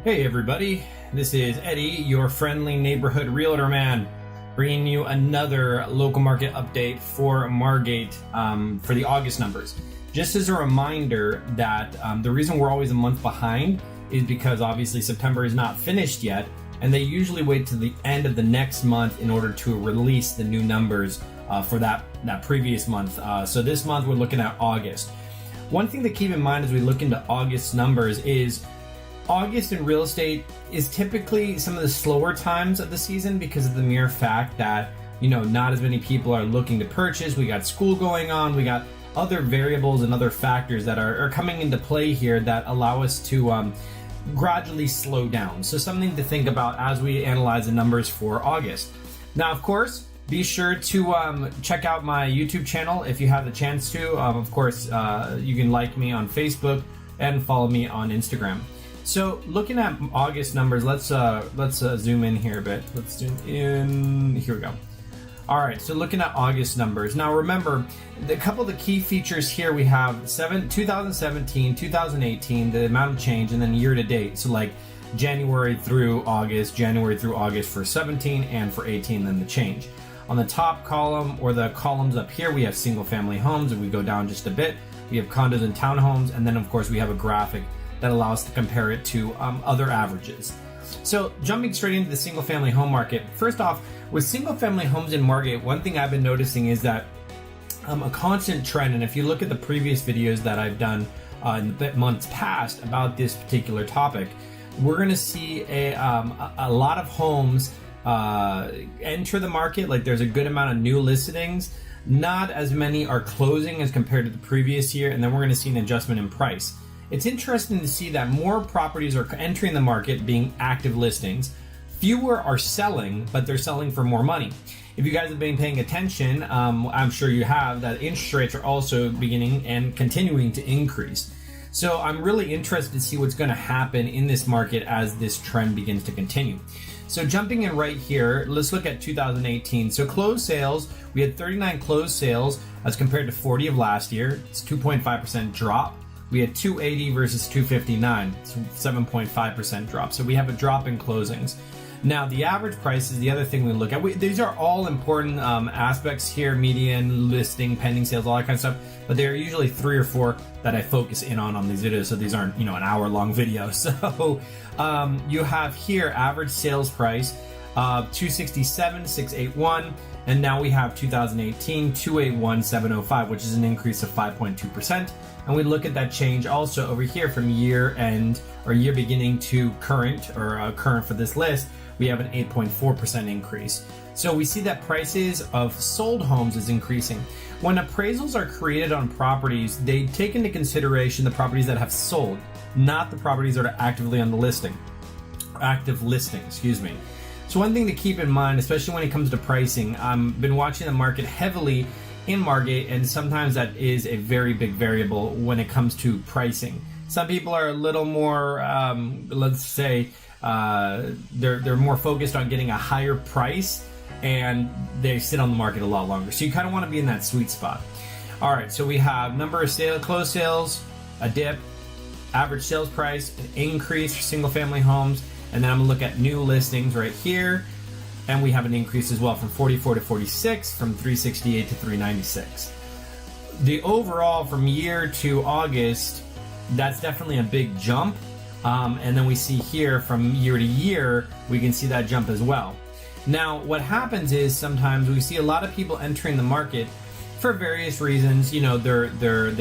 Hey everybody, this is Eddie, your friendly neighborhood realtor man, bringing you another local market update for Margate for the August numbers. Just as a reminder that the reason we're always a month behind is because obviously September is not finished yet, and they usually wait to the end of the next month in order to release the new numbers for that previous month. So this month we're looking at August. One thing to keep in mind as we look into August numbers is August in real estate is typically some of the slower times of the season because of the mere fact that, you know, not as many people are looking to purchase. We got school going on. We got other variables and other factors that are coming into play here that allow us to gradually slow down. So something to think about as we analyze the numbers for August. Now, of course, be sure to check out my YouTube channel if you have the chance to. Of course, you can like me on Facebook and follow me on Instagram. So looking at August numbers, let's zoom in here a bit. Let's zoom in. Here we go. All right, so looking at August numbers. Now remember, a couple of the key features here we have 2017, 2018, the amount of change, and then year to date. So like January through August for 17 and for 18, then the change. On the top column or the columns up here, we have single family homes. If we go down just a bit, we have condos and townhomes, and then of course we have a graphic that allows us to compare it to other averages. So jumping straight into the single family home market, first off, with single family homes in Margate, one thing I've been noticing is that a constant trend, and if you look at the previous videos that I've done in the months past about this particular topic, we're going to see a lot of homes enter the market. Like there's a good amount of new listings. Not as many are closing as compared to the previous year, and then we're going to see an adjustment in price. It's interesting to see that more properties are entering the market being active listings. Fewer are selling, but they're selling for more money. If you guys have been paying attention, I'm sure you have, that interest rates are also beginning and continuing to increase. So I'm really interested to see what's going to happen in this market as this trend begins to continue. So jumping in right here, let's look at 2018. So closed sales, we had 39 closed sales as compared to 40 of last year. It's 2.5% drop. We had 280 versus 259, it's 7.5% drop. So we have a drop in closings. Now the average price is the other thing we look at. These are all important aspects here: median, listing, pending sales, all that kind of stuff. But there are usually 3 or 4 that I focus in on these videos. So these aren't, an hour-long video. So you have here average sales price 267, 681, and now we have 2018 281, 705, which is an increase of 5.2%. And we look at that change also over here from year end or year beginning to current or current for this list, we have an 8.4% increase. So we see that prices of sold homes is increasing. When appraisals are created on properties, they take into consideration the properties that have sold, not the properties that are actively on the listing. Active listing, excuse me. So one thing to keep in mind, especially when it comes to pricing, I've been watching the market heavily in Margate, and sometimes that is a very big variable when it comes to pricing. Some people are a little more, let's say, they're more focused on getting a higher price, and they sit on the market a lot longer. So you kind of want to be in that sweet spot. All right, so we have number of closed sales, a dip, average sales price, an increase for single family homes, and then I'm gonna look at new listings right here. And we have an increase as well from 44 to 46, from 368 to 396. The overall from year to August, that's definitely a big jump. And then we see here from year to year, we can see that jump as well. Now, what happens is sometimes we see a lot of people entering the market for various reasons. They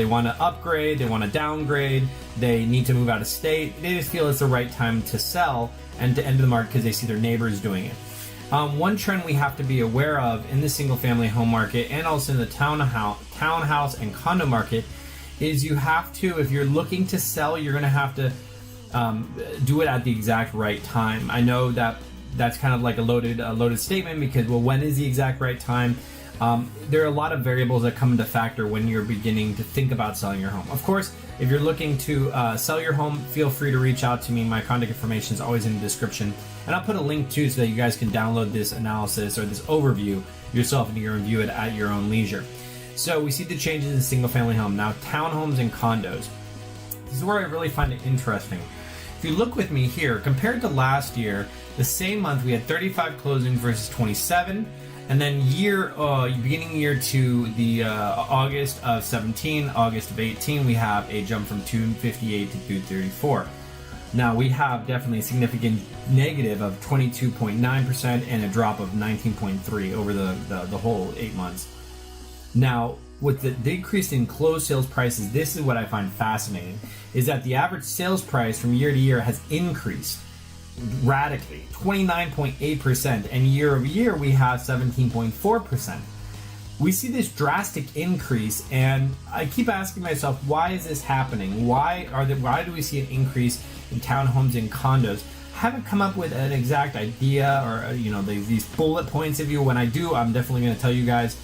want to upgrade, they want to downgrade, they need to move out of state. They just feel it's the right time to sell and to enter the market because they see their neighbors doing it. One trend we have to be aware of in the single family home market and also in the townhouse and condo market is you have to, if you're looking to sell, you're going to have to do it at the exact right time. I know that that's kind of like a loaded statement because, well, when is the exact right time? There are a lot of variables that come into factor when you're beginning to think about selling your home. Of course, if you're looking to sell your home, feel free to reach out to me. My contact information is always in the description. And I'll put a link too so that you guys can download this analysis or this overview yourself and you can review it at your own leisure. So we see the changes in single family home. Now townhomes and condos. This is where I really find it interesting. if you look with me here, compared to last year, the same month we had 35 closings versus 27. And then beginning year to the August of 17, August of 18, we have a jump from 258 to 234. Now we have definitely a significant negative of 22.9% and a drop of 19.3 over the whole 8 months. Now, with the decrease in closed sales prices, this is what I find fascinating, is that the average sales price from year to year has increased radically, 29.8%, and year over year we have 17.4%. We see this drastic increase, and I keep asking myself, why is this happening? Why do we see an increase in townhomes and condos? I haven't come up with an exact idea or these bullet points of you. When I do, I'm definitely going to tell you guys,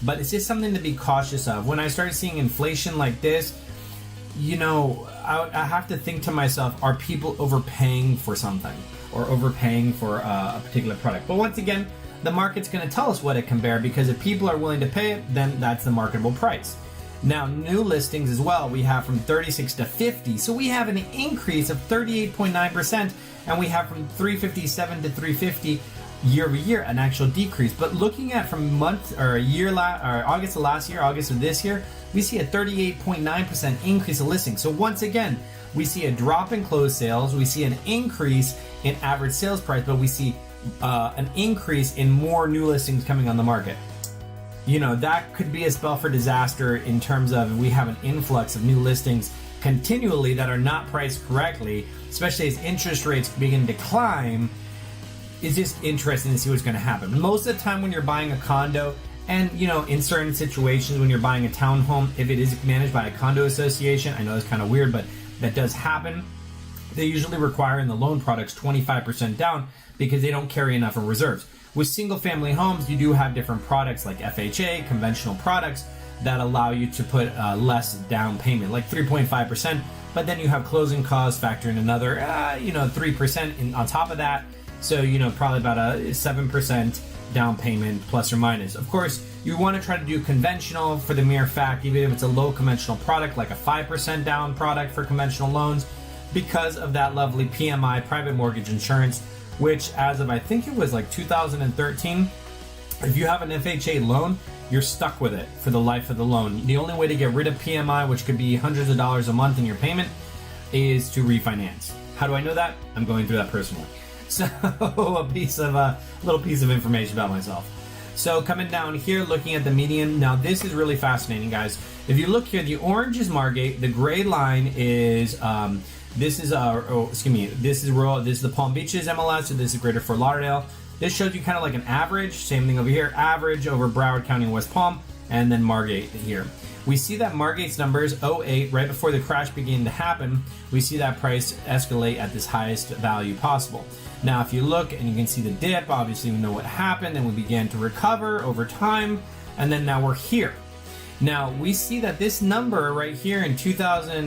but it's just something to be cautious of. When I started seeing inflation like this, I have to think to myself, are people overpaying for something or overpaying for a particular product? But once again, the market's going to tell us what it can bear, because if people are willing to pay it, then that's the marketable price. Now, new listings as well, we have from 36 to 50. So we have an increase of 38.9%, and we have from 357 to 350 year over year, an actual decrease. But looking at from August of last year, August of this year, we see a 38.9% increase of listings. So once again, we see a drop in closed sales, we see an increase in average sales price, but we see an increase in more new listings coming on the market. That could be a spell for disaster in terms of we have an influx of new listings continually that are not priced correctly, especially as interest rates begin to climb. It's just interesting to see what's going to happen. Most of the time when you're buying a condo, and in certain situations when you're buying a townhome, if it is managed by a condo association, I know it's kind of weird, but that does happen. They usually require in the loan products 25% down because they don't carry enough of reserves. With single family homes, you do have different products like FHA, conventional products that allow you to put less down payment, like 3.5%, but then you have closing costs, factor in another 3% on top of that. So, probably about a 7% down payment plus or minus. Of course, you want to try to do conventional for the mere fact, even if it's a low conventional product, like a 5% down product for conventional loans, because of that lovely PMI, private mortgage insurance, which as of I think it was like 2013, if you have an FHA loan, you're stuck with it for the life of the loan. The only way to get rid of PMI, which could be hundreds of dollars a month in your payment, is to refinance. How do I know that? I'm going through that personally. So a little piece of information about myself. So coming down here, looking at the median. Now this is really fascinating, guys. If you look here, the orange is Margate. The gray line is this is rural. This is the Palm Beaches MLS. So this is Greater Fort Lauderdale. This shows you kind of like an average. Same thing over here. Average over Broward County and West Palm, and then Margate here. We see that Margate's numbers, 08, right before the crash began to happen, we see that price escalate at this highest value possible. Now, if you look and you can see the dip, obviously we know what happened, and we began to recover over time, and then now we're here. Now, we see that this number right here in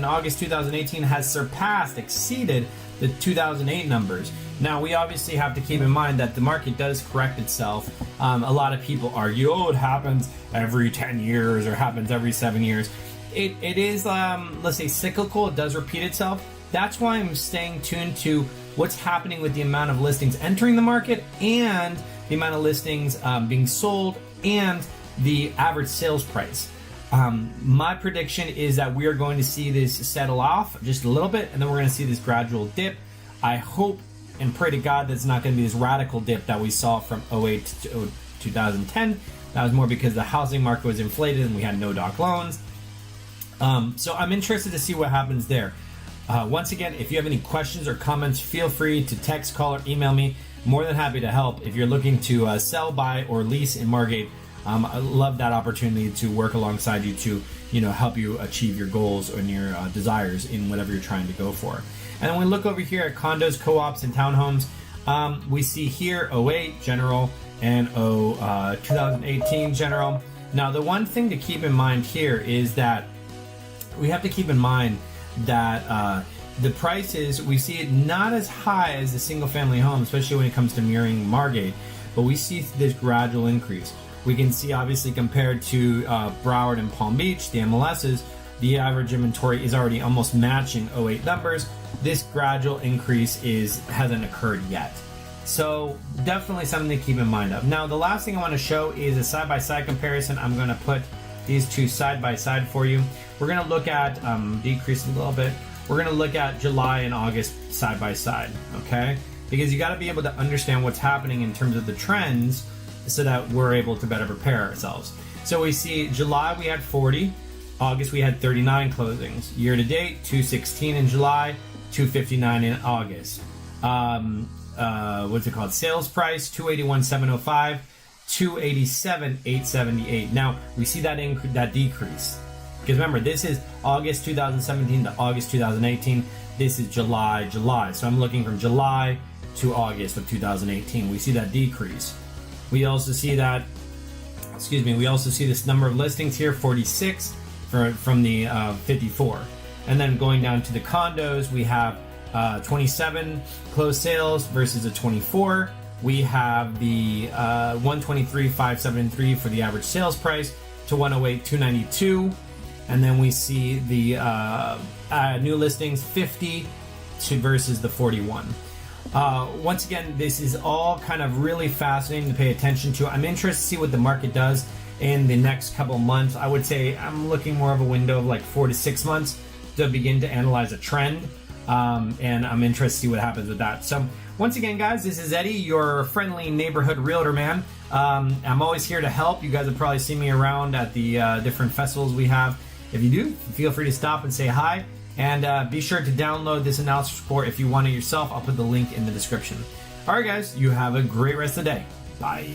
August 2018 has exceeded the 2008 numbers. Now, we obviously have to keep in mind that the market does correct itself. A lot of people argue, it happens every 10 years or happens every 7 years. It is, let's say, cyclical. It does repeat itself. That's why I'm staying tuned to what's happening with the amount of listings entering the market and the amount of listings being sold and the average sales price. My prediction is that we are going to see this settle off just a little bit, and then we're going to see this gradual dip. I hope and pray to God that's not going to be this radical dip that we saw from 08 to 2010. That was more because the housing market was inflated and we had no doc loans. So I'm interested to see what happens there. Once again, if you have any questions or comments, feel free to text, call, or email me. More than happy to help. If you're looking to sell, buy, or lease in Margate, I love that opportunity to work alongside you to, help you achieve your goals and your desires in whatever you're trying to go for. And then we look over here at condos, co-ops, and townhomes. We see here 08 general and 2018 general. Now, the one thing to keep in mind here is that we have to keep in mind that the prices, we see it not as high as the single family home, especially when it comes to mirroring Margate, but we see this gradual increase. We can see obviously compared to Broward and Palm Beach, the MLSs, The average inventory is already almost matching '08 numbers. This gradual increase hasn't occurred yet. So definitely something to keep in mind of. Now, the last thing I want to show is a side-by-side comparison. I'm going to put these two side by side for you. We're going to look at, decrease a little bit. We're going to look at July and August side by side, okay? Because you got to be able to understand what's happening in terms of the trends so that we're able to better prepare ourselves. So we see July we had 40, August we had 39 closings. Year to date, 216 in July, 259 in August. What's it called? Sales price, 281,705, 287,878. Now we see that decrease. Because remember, this is August 2017 to August 2018. This is July. So I'm looking from July to August of 2018. We see that decrease. We also see that, we also see this number of listings here, 46 from the 54. And then going down to the condos, we have 27 closed sales versus a 24. We have the 123,573 for the average sales price to 108,292. And then we see the new listings 50 versus the 41. Once again, this is all kind of really fascinating to pay attention to. I'm interested to see what the market does in the next couple months. I would say I'm looking more of a window of like 4 to 6 months to begin to analyze a trend. And I'm interested to see what happens with that. So once again, guys, this is Eddie, your friendly neighborhood realtor man. I'm always here to help. You guys have probably seen me around at the different festivals we have. If you do, feel free to stop and say hi. And be sure to download this analysis report if you want it yourself. I'll put the link in the description. All right, guys, you have a great rest of the day. Bye.